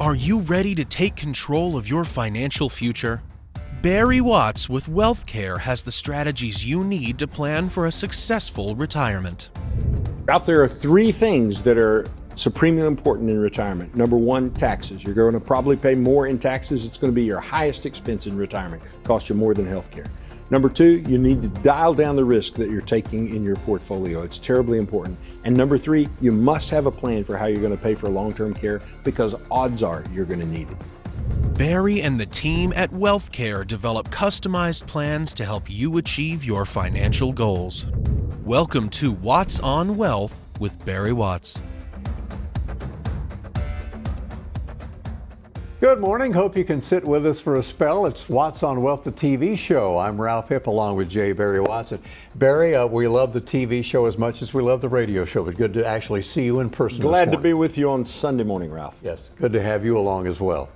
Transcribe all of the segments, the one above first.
Are you ready to take control of your financial future? Barry Watts with WealthCare has the strategies you need to plan for a successful retirement. Ralph, there are three things that are supremely important in retirement. Number one, taxes. You're going to probably pay more in taxes. It's going to be your highest expense in retirement. Cost you more than healthcare. Number two, you need to dial down the risk that you're taking in your portfolio. It's terribly important. And number three, you must have a plan for how you're going to pay for long-term care, because odds are you're going to need it. Barry and the team at WealthCare develop customized plans to help you achieve your financial goals. Welcome to Watts on Wealth with Barry Watts. Good morning. Hope you can sit with us for a spell. It's Watts on Wealth, the TV show. I'm Ralph Hipp along with J. Barry Watson. Barry, we love the TV show as much as we love the radio show, but good to actually see you in person. Glad to be with you on Sunday morning, Ralph. Yes, good to have you along as well.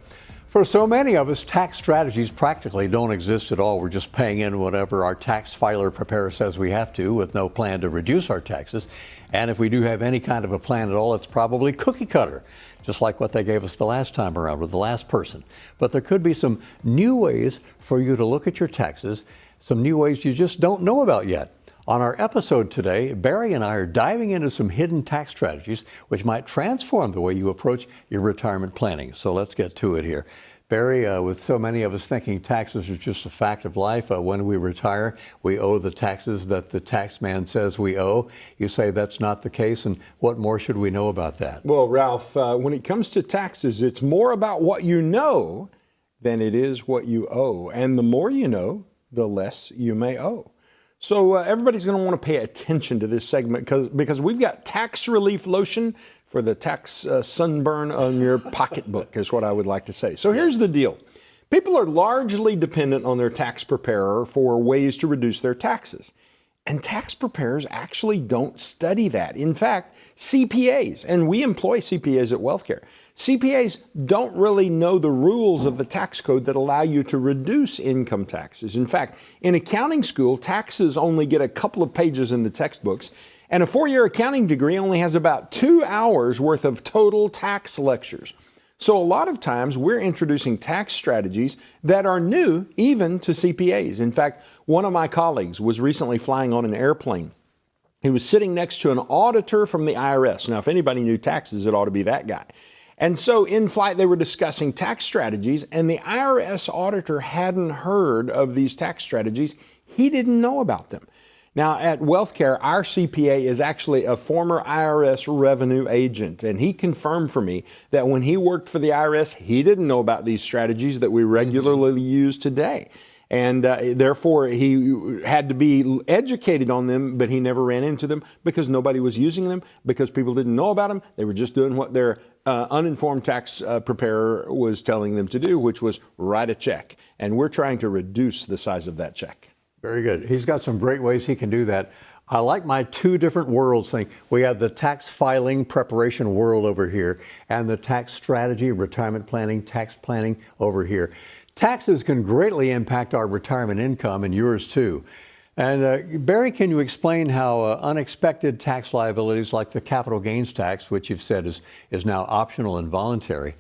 For so many of us, tax strategies practically don't exist at all. We're just paying in whatever our tax filer preparer says we have to, with no plan to reduce our taxes. And if we do have any kind of a plan at all, it's probably cookie cutter, just like what they gave us the last time around with the last person. But there could be some new ways for you to look at your taxes, some new ways you just don't know about yet. On our episode today, Barry and I are diving into some hidden tax strategies which might transform the way you approach your retirement planning. So let's get to it here. Barry, with so many of us thinking taxes are just a fact of life, when we retire, we owe the taxes that the tax man says we owe. You say that's not the case, and what more should we know about that? Well, Ralph, when it comes to taxes, it's more about what you know than it is what you owe. And the more you know, the less you may owe. So everybody's going to want to pay attention to this segment because we've got tax relief lotion for the tax sunburn on your pocketbook, is what I would like to say. So here's the deal. People are largely dependent on their tax preparer for ways to reduce their taxes. And tax preparers actually don't study that. In fact, CPAs, and we employ CPAs at WealthCare, CPAs don't really know the rules of the tax code that allow you to reduce income taxes. In fact, in accounting school, taxes only get a couple of pages in the textbooks, and a four-year accounting degree only has about 2 hours worth of total tax lectures. So a lot of times we're introducing tax strategies that are new even to CPAs. In fact, one of my colleagues was recently flying on an airplane. He was sitting next to an auditor from the IRS. Now, if anybody knew taxes, it ought to be that guy. And so in flight, they were discussing tax strategies, and the IRS auditor hadn't heard of these tax strategies. He didn't know about them. Now, at WealthCare, our CPA is actually a former IRS revenue agent, and he confirmed for me that when he worked for the IRS, he didn't know about these strategies that we regularly use today. And therefore, he had to be educated on them, but he never ran into them because nobody was using them, because people didn't know about them. They were just doing what their uninformed tax preparer was telling them to do, which was write a check. And we're trying to reduce the size of that check. Very good. He's got some great ways he can do that. I like my two different worlds thing. We have the tax filing preparation world over here and the tax strategy, retirement planning, tax planning over here. Taxes can greatly impact our retirement income and yours too. And Barry, can you explain how unexpected tax liabilities like the capital gains tax, which you've said is now optional and voluntary,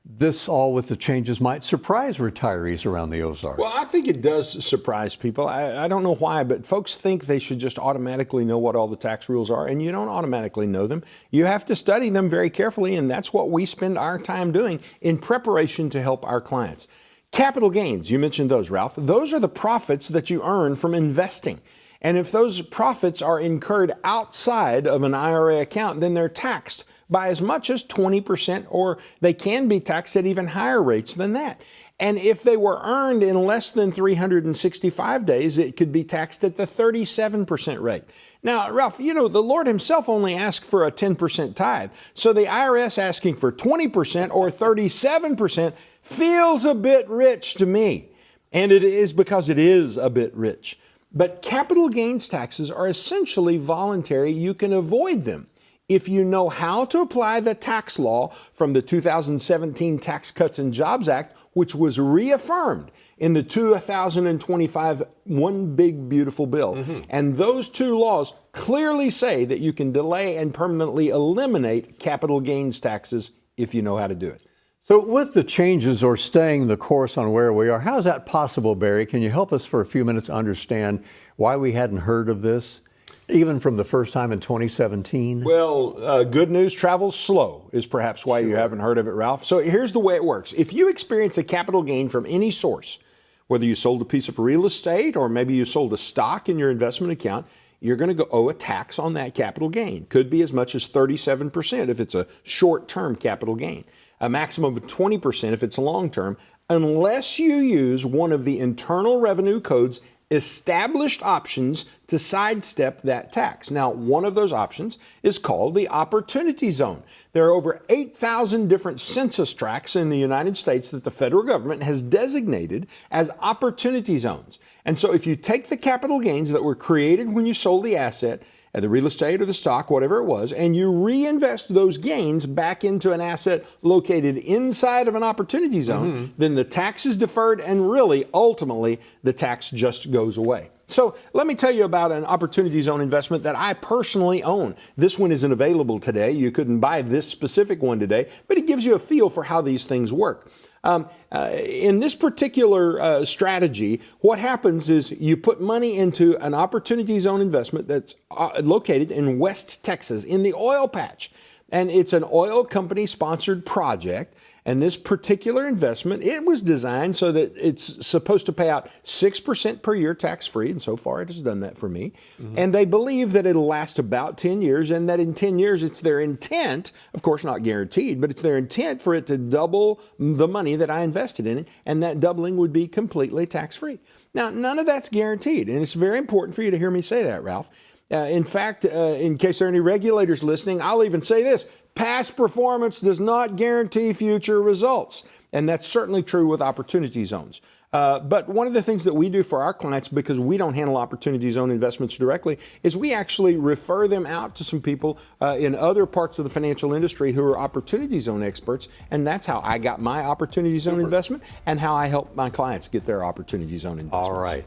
this all with the changes might surprise retirees around the Ozarks? Well, I think it does surprise people. I don't know why, but folks think they should just automatically know what all the tax rules are, and you don't automatically know them. You have to study them very carefully, and that's what we spend our time doing in preparation to help our clients. Capital gains, you mentioned those, Ralph. Those are the profits that you earn from investing. And if those profits are incurred outside of an IRA account, then they're taxed by as much as 20%, or they can be taxed at even higher rates than that. And if they were earned in less than 365 days, it could be taxed at the 37% rate. Now, Ralph, you know, the Lord himself only asked for a 10% tithe. So the IRS asking for 20% or 37% feels a bit rich to me. And it is because it is a bit rich. But capital gains taxes are essentially voluntary. You can avoid them if you know how to apply the tax law from the 2017 Tax Cuts and Jobs Act, which was reaffirmed in the 2025 One Big Beautiful Bill. And those two laws clearly say that you can delay and permanently eliminate capital gains taxes if you know how to do it. So with the changes or staying the course on where we are, how is that possible, Barry? Can you help us for a few minutes understand why we hadn't heard of this, even from the first time in 2017? Well, good news travels slow is perhaps why you haven't heard of it, Ralph. So here's the way it works. If you experience a capital gain from any source, whether you sold a piece of real estate or maybe you sold a stock in your investment account, you're going to owe a tax on that capital gain. Could be as much as 37% if it's a short-term capital gain. A maximum of 20% if it's long-term, unless you use one of the Internal Revenue Code's established options to sidestep that tax. Now, one of those options is called the Opportunity Zone. There are over 8,000 different census tracts in the United States that the federal government has designated as Opportunity Zones. And so if you take the capital gains that were created when you sold the asset, the real estate or the stock, whatever it was, and you reinvest those gains back into an asset located inside of an opportunity zone, then the tax is deferred and really, ultimately, the tax just goes away. So let me tell you about an opportunity zone investment that I personally own. This one isn't available today. You couldn't buy this specific one today, but it gives you a feel for how these things work. In this particular strategy, what happens is you put money into an opportunity zone investment that's located in West Texas in the oil patch. And it's an oil company sponsored project. And this particular investment, it was designed so that it's supposed to pay out 6% per year tax-free. And so far, it has done that for me. And they believe that it'll last about 10 years and that in 10 years, it's their intent, of course, not guaranteed, but it's their intent for it to double the money that I invested in it. And that doubling would be completely tax-free. Now, none of that's guaranteed. And it's very important for you to hear me say that, Ralph. In fact, in case there are any regulators listening, I'll even say this. Past performance does not guarantee future results. And that's certainly true with opportunity zones. But one of the things that we do for our clients, because we don't handle opportunity zone investments directly, is we actually refer them out to some people in other parts of the financial industry who are opportunity zone experts. And that's how I got my opportunity zone investment and how I help my clients get their opportunity zone investments. All right.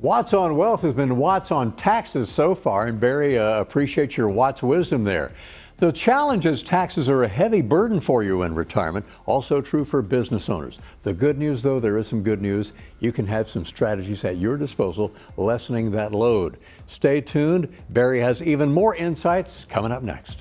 Watts on Wealth has been Watts on Taxes so far, and Barry, appreciate your Watts wisdom there. The challenge is taxes are a heavy burden for you in retirement, also true for business owners. The good news, though, there is some good news. You can have some strategies at your disposal lessening that load. Stay tuned. Barry has even more insights coming up next.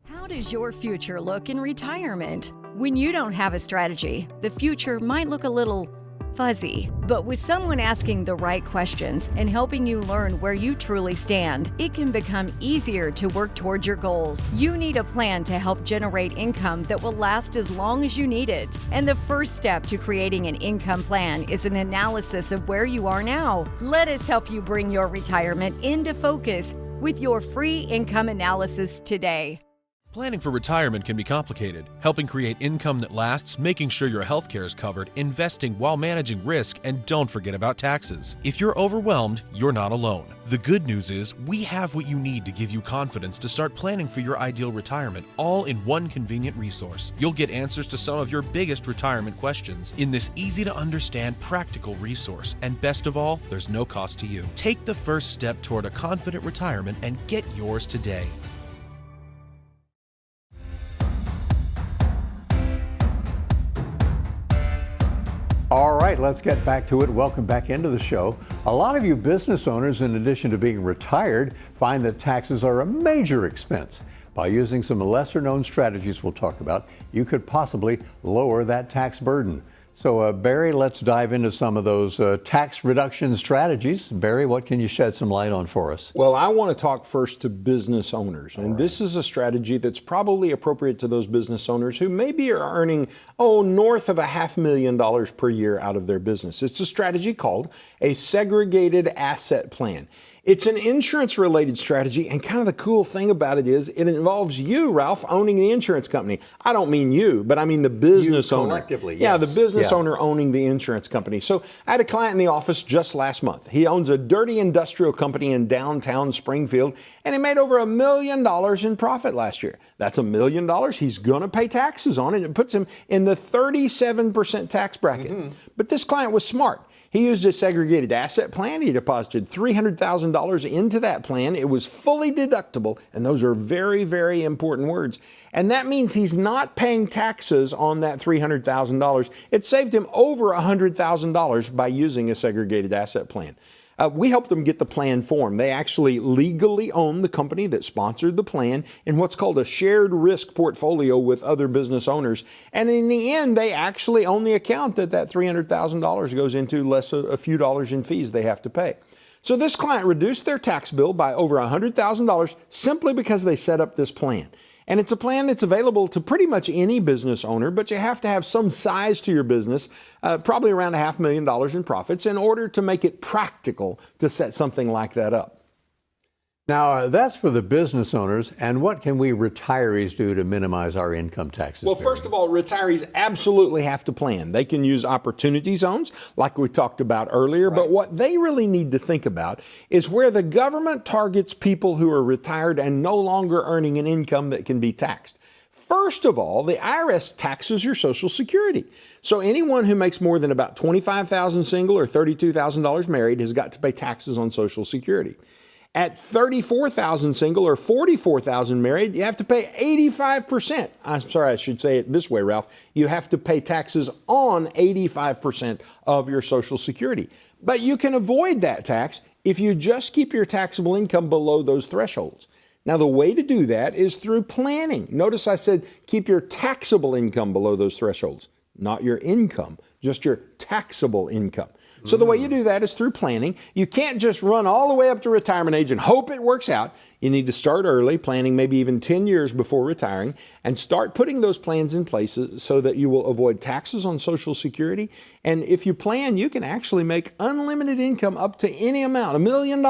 How does your future look in retirement? When you don't have a strategy, the future might look a little fuzzy. But with someone asking the right questions and helping you learn where you truly stand, it can become easier to work towards your goals. You need a plan to help generate income that will last as long as you need it. And the first step to creating an income plan is an analysis of where you are now. Let us help you bring your retirement into focus with your free income analysis today. Planning for retirement can be complicated. Helping create income that lasts, making sure your health care is covered, investing while managing risk, and don't forget about taxes. If you're overwhelmed, you're not alone. The good news is we have what you need to give you confidence to start planning for your ideal retirement, all in one convenient resource. You'll get answers to some of your biggest retirement questions in this easy-to-understand, practical resource. And best of all, there's no cost to you. Take the first step toward a confident retirement and get yours today. All right, let's get back to it. Welcome back into the show. A lot of you business owners, in addition to being retired, find that taxes are a major expense. By using some lesser-known strategies we'll talk about, you could possibly lower that tax burden. So, Barry, let's dive into some of those tax reduction strategies. Barry, what can you shed some light on for us? Well, I want to talk first to business owners. And this is a strategy that's probably appropriate to those business owners who maybe are earning, north of $500,000 per year out of their business. It's a strategy called a segregated asset plan. It's an insurance-related strategy, and kind of the cool thing about it is it involves you, Ralph, owning the insurance company. I don't mean you, but I mean the business owner. Collectively, yes. Yeah, the business owner owning the insurance company. So I had a client in the office just last month. He owns a dirty industrial company in downtown Springfield, and he made over $1 million in profit last year. That's $1 million. He's going to pay taxes on it. It puts him in the 37% tax bracket. But this client was smart. He used a segregated asset plan. He deposited $300,000 into that plan. It was fully deductible, and those are very, very important words. And that means he's not paying taxes on that $300,000. It saved him over $100,000 by using a segregated asset plan. We helped them get the plan formed. They actually legally own the company that sponsored the plan in what's called a shared risk portfolio with other business owners. And in the end, they actually own the account that $300,000 goes into, less a few dollars in fees they have to pay. So this client reduced their tax bill by over $100,000 simply because they set up this plan. And it's a plan that's available to pretty much any business owner, but you have to have some size to your business, probably around $500,000 in profits, in order to make it practical to set something like that up. Now, that's for the business owners. And what can we retirees do to minimize our income taxes? Well, first of all, retirees absolutely have to plan. They can use opportunity zones like we talked about earlier, right. But what they really need to think about is where the government targets people who are retired and no longer earning an income that can be taxed. First of all, the IRS taxes your Social Security. So anyone who makes more than about $25,000 single or $32,000 married has got to pay taxes on Social Security. At $34,000 single or $44,000 married, you have to pay 85%. I'm sorry, I should say it this way, Ralph. You have to pay taxes on 85% of your Social Security. But you can avoid that tax if you just keep your taxable income below those thresholds. Now, the way to do that is through planning. Notice I said keep your taxable income below those thresholds, not your income, just your taxable income. So the way you do that is through planning. You can't just run all the way up to retirement age and hope it works out. You need to start early, planning maybe even 10 years before retiring, and start putting those plans in place so that you will avoid taxes on Social Security. And if you plan, you can actually make unlimited income up to any amount, $1 million,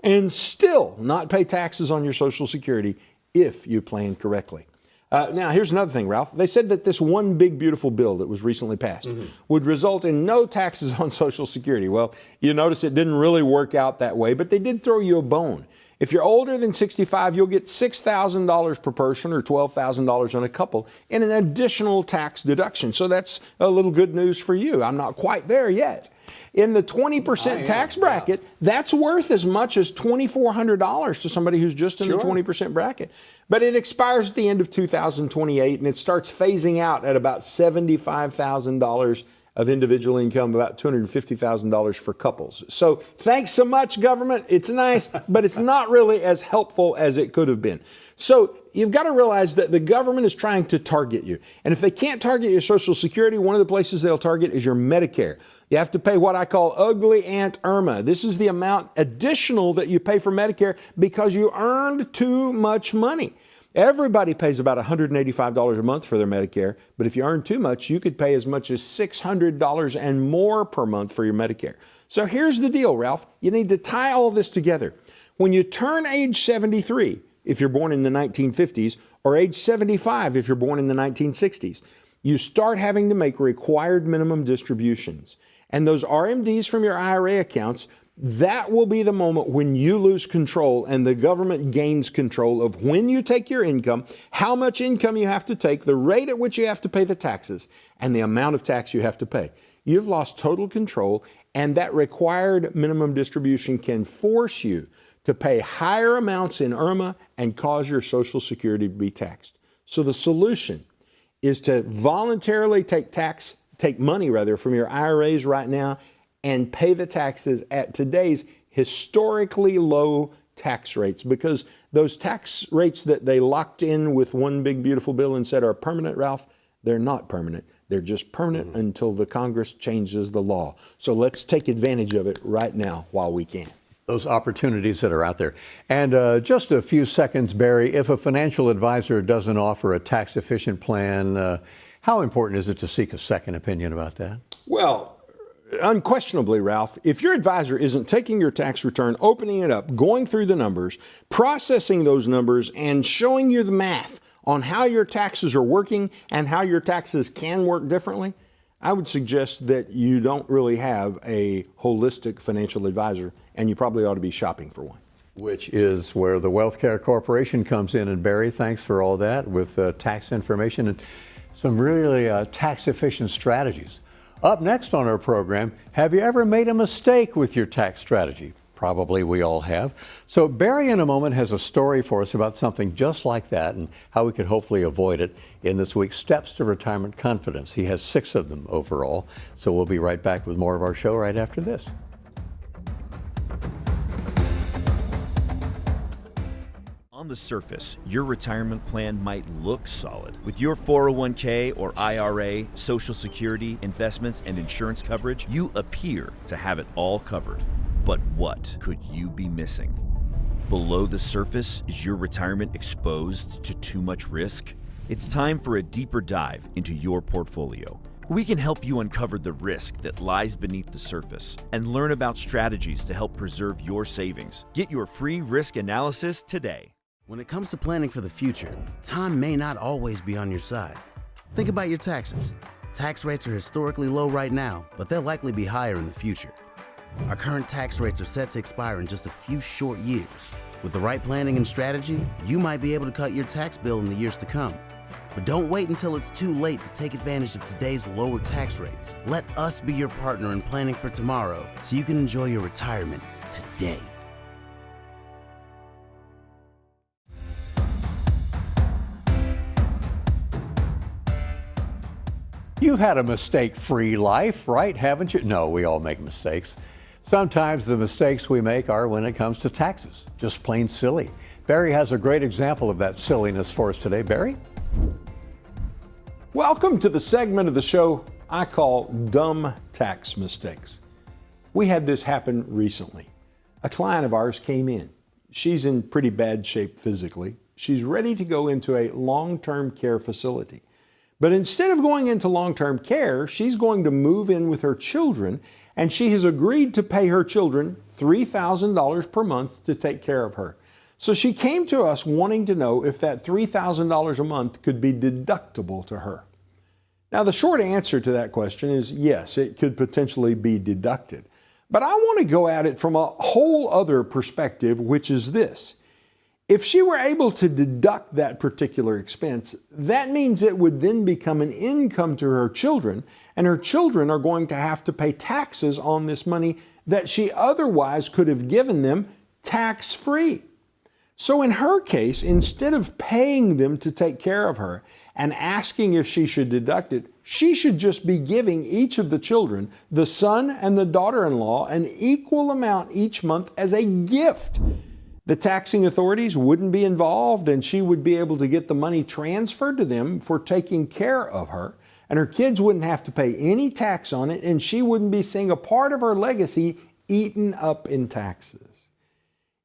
and still not pay taxes on your Social Security if you plan correctly. Now, here's another thing, Ralph. They said that this one big, beautiful bill that was recently passed would result in no taxes on Social Security. Well, you notice it didn't really work out that way, but they did throw you a bone. If you're older than 65, you'll get $6,000 per person or $12,000 on a couple in an additional tax deduction. So that's a little good news for you. I'm not quite there yet. In the 20% tax bracket, that's worth as much as $2,400 to somebody who's just in the 20% bracket. But it expires at the end of 2028, and it starts phasing out at about $75,000 of individual income, about $250,000 for couples. So thanks so much, government. It's nice, but it's not really as helpful as it could have been. So you've got to realize that the government is trying to target you. And if they can't target your Social Security, one of the places they'll target is your Medicare. You have to pay what I call ugly Aunt Irma. This is the amount additional that you pay for Medicare because you earned too much money. Everybody pays about $185 a month for their Medicare, but if you earn too much, you could pay as much as $600 and more per month for your Medicare. So here's the deal, Ralph. You need to tie all this together. When you turn age 73, if you're born in the 1950s, or age 75 if you're born in the 1960s, you start having to make required minimum distributions. And those RMDs from your IRA accounts, that will be the moment when you lose control and the government gains control of when you take your income, how much income you have to take, the rate at which you have to pay the taxes, and the amount of tax you have to pay. You've lost total control, and that required minimum distribution can force you to pay higher amounts in IRMAA and cause your Social Security to be taxed. So the solution is to voluntarily take money from your IRAs right now and pay the taxes at today's historically low tax rates, because those tax rates that they locked in with one big beautiful bill and said are permanent, Ralph, they're not permanent. They're just permanent until the Congress changes the law. So let's take advantage of it right now while we can. Those opportunities that are out there. And just a few seconds, Barry, if a financial advisor doesn't offer a tax-efficient plan, how important is it to seek a second opinion about that? Well, unquestionably, Ralph, if your advisor isn't taking your tax return, opening it up, going through the numbers, processing those numbers, and showing you the math on how your taxes are working and how your taxes can work differently, I would suggest that you don't really have a holistic financial advisor, and you probably ought to be shopping for one. Which is where the WealthCare Corporation comes in. And Barry, thanks for all that with tax information and some really tax-efficient strategies. Up next on our program, have you ever made a mistake with your tax strategy? Probably we all have. So Barry in a moment has a story for us about something just like that and how we could hopefully avoid it in this week's Steps to Retirement Confidence. He has 6 of them overall. So we'll be right back with more of our show right after this. On the surface, your retirement plan might look solid. With your 401k or IRA, Social Security, investments, and insurance coverage, you appear to have it all covered. But what could you be missing? Below the surface, is your retirement exposed to too much risk? It's time for a deeper dive into your portfolio. We can help you uncover the risk that lies beneath the surface and learn about strategies to help preserve your savings. Get your free risk analysis today. When it comes to planning for the future, time may not always be on your side. Think about your taxes. Tax rates are historically low right now, but they'll likely be higher in the future. Our current tax rates are set to expire in just a few short years. With the right planning and strategy, you might be able to cut your tax bill in the years to come. But don't wait until it's too late to take advantage of today's lower tax rates. Let us be your partner in planning for tomorrow so you can enjoy your retirement today. You've had a mistake-free life, right? Haven't you? No, we all make mistakes. Sometimes the mistakes we make are when it comes to taxes, just plain silly. Barry has a great example of that silliness for us today. Barry? Welcome to the segment of the show I call Dumb Tax Mistakes. We had this happen recently. A client of ours came in. She's in pretty bad shape physically. She's ready to go into a long-term care facility. But instead of going into long-term care, she's going to move in with her children, and she has agreed to pay her children $3,000 per month to take care of her. So she came to us wanting to know if that $3,000 a month could be deductible to her. Now, the short answer to that question is yes, it could potentially be deducted. But I want to go at it from a whole other perspective, which is this. If she were able to deduct that particular expense, that means it would then become an income to her children, and her children are going to have to pay taxes on this money that she otherwise could have given them tax-free. So in her case, instead of paying them to take care of her and asking if she should deduct it, she should just be giving each of the children, the son and the daughter-in-law, an equal amount each month as a gift. The taxing authorities wouldn't be involved, and she would be able to get the money transferred to them for taking care of her, and her kids wouldn't have to pay any tax on it, and she wouldn't be seeing a part of her legacy eaten up in taxes.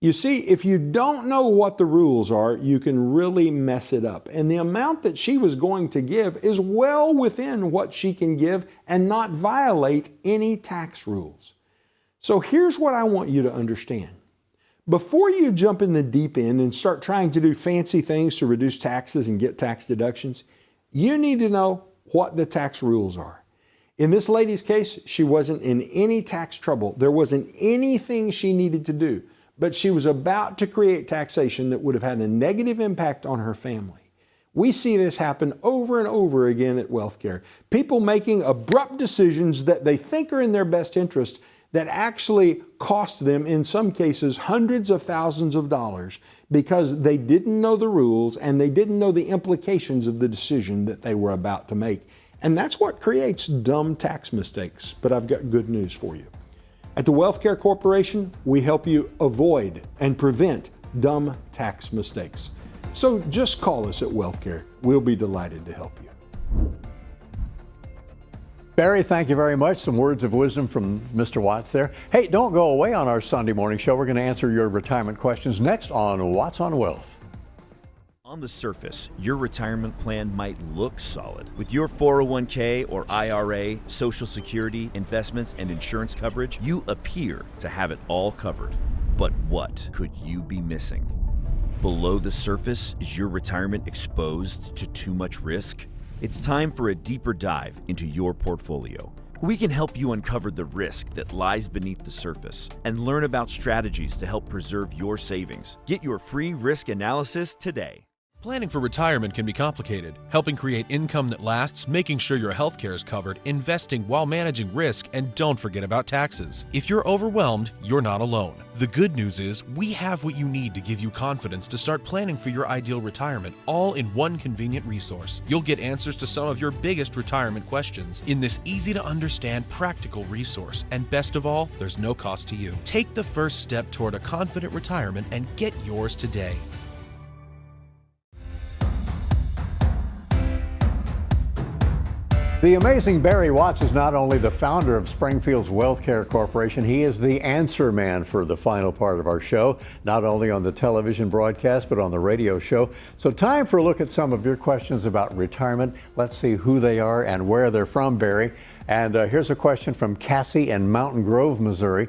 You see, if you don't know what the rules are, you can really mess it up. And the amount that she was going to give is well within what she can give and not violate any tax rules. So here's what I want you to understand. Before you jump in the deep end and start trying to do fancy things to reduce taxes and get tax deductions, you need to know what the tax rules are. In this lady's case, she wasn't in any tax trouble. There wasn't anything she needed to do, but she was about to create taxation that would have had a negative impact on her family. We see this happen over and over again at WealthCare. People making abrupt decisions that they think are in their best interest that actually cost them, in some cases, hundreds of thousands of dollars because they didn't know the rules and they didn't know the implications of the decision that they were about to make. And that's what creates dumb tax mistakes. But I've got good news for you. At the WealthCare Corporation, we help you avoid and prevent dumb tax mistakes. So just call us at WealthCare. We'll be delighted to help you. Barry, thank you very much. Some words of wisdom from Mr. Watts there. Hey, don't go away on our Sunday morning show. We're going to answer your retirement questions next on Watts on Wealth. On the surface, your retirement plan might look solid. With your 401k or IRA, Social Security, investments, and insurance coverage, you appear to have it all covered. But what could you be missing? Below the surface, is your retirement exposed to too much risk? It's time for a deeper dive into your portfolio. We can help you uncover the risk that lies beneath the surface and learn about strategies to help preserve your savings. Get your free risk analysis today. Planning for retirement can be complicated. Helping create income that lasts, making sure your health care is covered, investing while managing risk, and don't forget about taxes. If you're overwhelmed, you're not alone. The good news is we have what you need to give you confidence to start planning for your ideal retirement, all in one convenient resource. You'll get answers to some of your biggest retirement questions in this easy-to-understand, practical resource. And best of all, there's no cost to you. Take the first step toward a confident retirement and get yours today. The amazing Barry Watts is not only the founder of Springfield's WealthCare Corporation, he is the answer man for the final part of our show, not only on the television broadcast, but on the radio show. So time for a look at some of your questions about retirement. Let's see who they are and where they're from, Barry. And here's a question from Cassie in Mountain Grove, Missouri.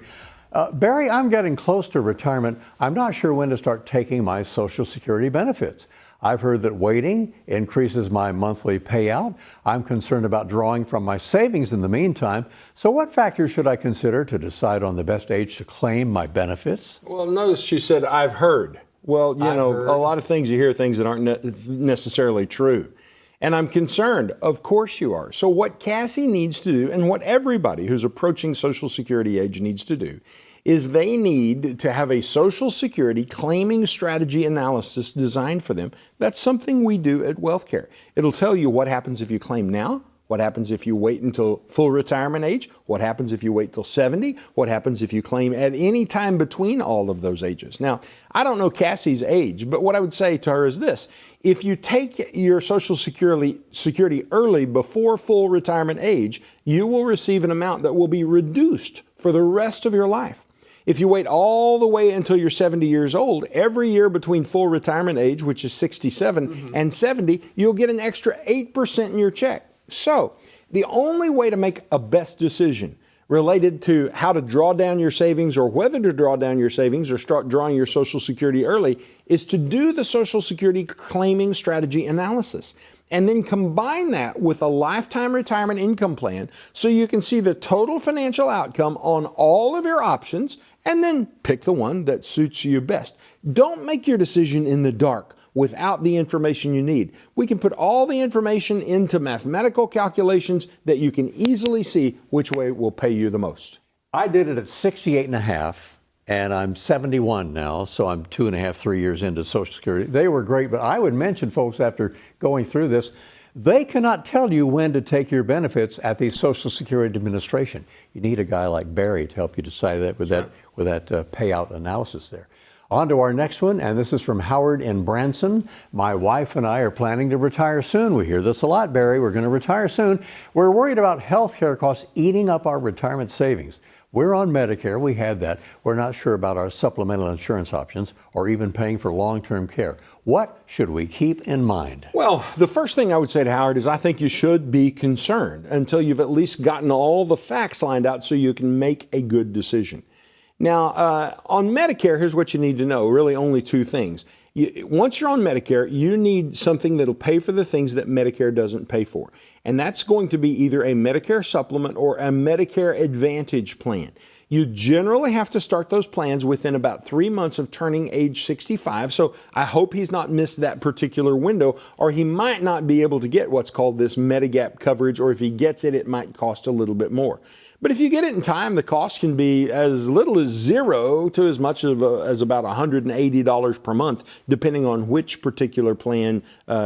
Barry, I'm getting close to retirement. I'm not sure when to start taking my Social Security benefits. I've heard that waiting increases my monthly payout. I'm concerned about drawing from my savings in the meantime. So what factors should I consider to decide on the best age to claim my benefits? Well, notice she said, I've heard. Well, a lot of things, you hear things that aren't necessarily true. And I'm concerned. Of course you are. So what Cassie needs to do, and what everybody who's approaching Social Security age needs to do, is they need to have a Social Security claiming strategy analysis designed for them. That's something we do at WealthCare. It'll tell you what happens if you claim now, what happens if you wait until full retirement age, what happens if you wait till 70, what happens if you claim at any time between all of those ages. Now, I don't know Cassie's age, but what I would say to her is this. If you take your Social Security early before full retirement age, you will receive an amount that will be reduced for the rest of your life. If you wait all the way until you're 70 years old, every year between full retirement age, which is 67, and 70, you'll get an extra 8% in your check. So the only way to make a best decision related to how to draw down your savings or whether to draw down your savings or start drawing your Social Security early is to do the Social Security claiming strategy analysis. And then combine that with a lifetime retirement income plan so you can see the total financial outcome on all of your options and then pick the one that suits you best. Don't make your decision in the dark without the information you need. We can put all the information into mathematical calculations that you can easily see which way will pay you the most. I did it at 68 and a half. And I'm 71 now, so I'm 2.5, 3 years into Social Security. They were great, but I would mention, folks, after going through this, they cannot tell you when to take your benefits at the Social Security Administration. You need a guy like Barry to help you decide that with that payout analysis there. On to our next one, and this is from Howard in Branson. My wife and I are planning to retire soon. We hear this a lot, Barry. We're going to retire soon. We're worried about health care costs eating up our retirement savings. We're on Medicare, we had that. We're not sure about our supplemental insurance options or even paying for long-term care. What should we keep in mind? Well, the first thing I would say to Howard is I think you should be concerned until you've at least gotten all the facts lined out so you can make a good decision. Now, on Medicare, here's what you need to know, really only two things. Once you're on Medicare, you need something that'll pay for the things that Medicare doesn't pay for. And that's going to be either a Medicare supplement or a Medicare Advantage plan. You generally have to start those plans within about 3 months of turning age 65. So I hope he's not missed that particular window, or he might not be able to get what's called this Medigap coverage, or if he gets it, it might cost a little bit more. But if you get it in time, the cost can be as little as $0 to as much as about $180 per month, depending on which particular plan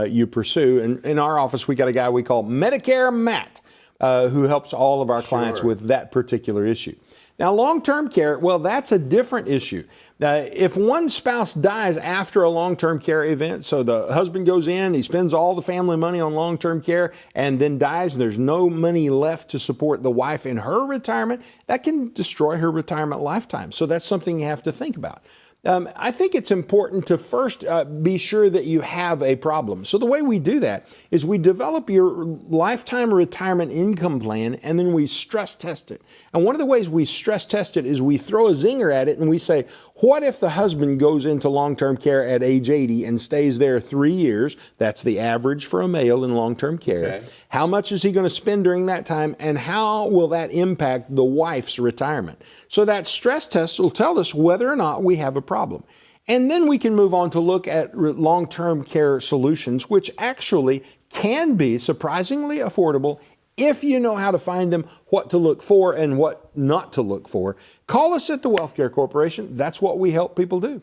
you pursue. And in our office, we got a guy we call Medicare Matt, who helps all of our clients with that particular issue. Now, long-term care, well, that's a different issue. If one spouse dies after a long-term care event, so the husband goes in, he spends all the family money on long-term care and then dies, and there's no money left to support the wife in her retirement, that can destroy her retirement lifetime. So that's something you have to think about. I think it's important to first be sure that you have a problem. So the way we do that is we develop your lifetime retirement income plan and then we stress test it. And one of the ways we stress test it is we throw a zinger at it and we say, what if the husband goes into long-term care at age 80 and stays there 3 years? That's the average for a male in long-term care. Okay. How much is he going to spend during that time, and how will that impact the wife's retirement? So that stress test will tell us whether or not we have a problem. And then we can move on to look at long-term care solutions, which actually can be surprisingly affordable if you know how to find them, what to look for and what not to look for. Call us at the WealthCare Corporation. That's what we help people do.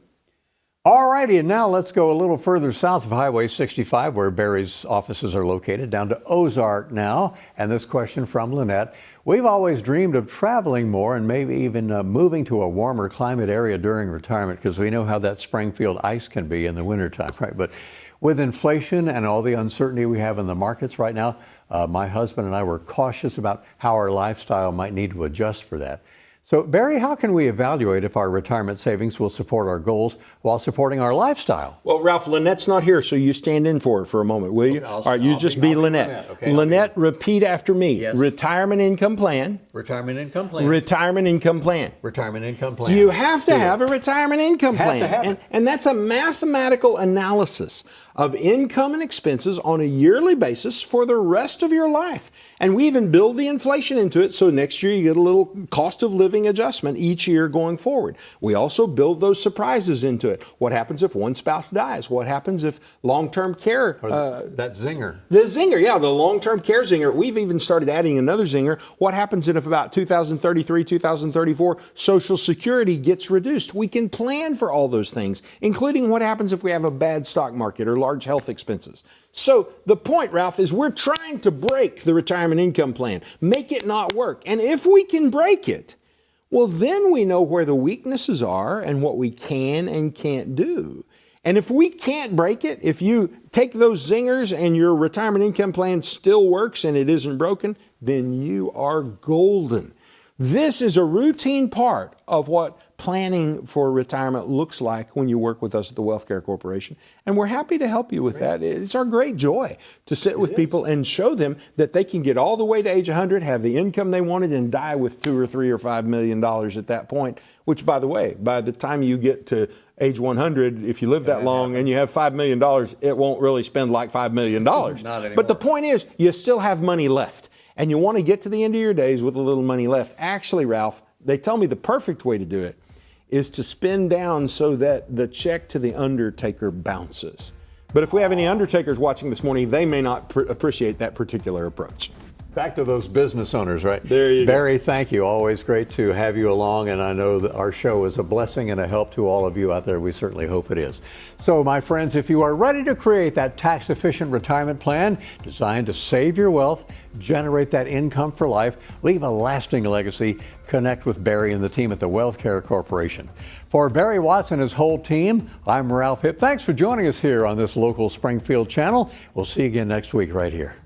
All righty, and now let's go a little further south of Highway 65, where Barry's offices are located, down to Ozark now. And this question from Lynette. We've always dreamed of traveling more and maybe even moving to a warmer climate area during retirement, because we know how that Springfield ice can be in the wintertime, right? But with inflation and all the uncertainty we have in the markets right now, my husband and I were cautious about how our lifestyle might need to adjust for that. So, Barry, how can we evaluate if our retirement savings will support our goals while supporting our lifestyle? Well, Ralph, Lynette's not here, so you stand in for her for a moment, will you? Okay, all right, you just be Lynette. Okay, Lynette, repeat after me. Yes. Retirement income plan. Retirement income plan. Retirement income plan. Retirement income plan. You have to have a retirement income Have plan. to have it. And that's a mathematical analysis of income and expenses on a yearly basis for the rest of your life. And we even build the inflation into it, so next year you get a little cost of living adjustment each year going forward. We also build those surprises into it. What happens if one spouse dies? What happens if long-term care... that zinger. The zinger, yeah, the long-term care zinger. We've even started adding another zinger. What happens if about 2033, 2034, Social Security gets reduced? We can plan for all those things, including what happens if we have a bad stock market or large health expenses. So the point, Ralph, is we're trying to break the retirement income plan, make it not work. And if we can break it, well, then we know where the weaknesses are and what we can and can't do. And if we can't break it, if you take those zingers and your retirement income plan still works and it isn't broken, then you are golden. This is a routine part of what planning for retirement looks like when you work with us at the WealthCare Corporation. And we're happy to help you with that. It's our great joy to sit with people and show them that they can get all the way to age 100, have the income they wanted, and die with $2 or $3 or $5 million at that point, which, by the way, by the time you get to age 100, if you live that long and you have $5 million, it won't really spend like $5 million. Not anymore. But the point is, you still have money left. And you want to get to the end of your days with a little money left. Actually, Ralph, they tell me the perfect way to do it is to spend down so that the check to the undertaker bounces. But if we have any undertakers watching this morning, they may not appreciate that particular approach. Back to those business owners, right? There you go. Barry, thank you. Always great to have you along, and I know that our show is a blessing and a help to all of you out there. We certainly hope it is. So, my friends, if you are ready to create that tax-efficient retirement plan designed to save your wealth, generate that income for life, leave a lasting legacy, connect with Barry and the team at the WealthCare Corporation. For Barry Watts and his whole team, I'm Ralph Hipp. Thanks for joining us here on this local Springfield channel. We'll see you again next week right here.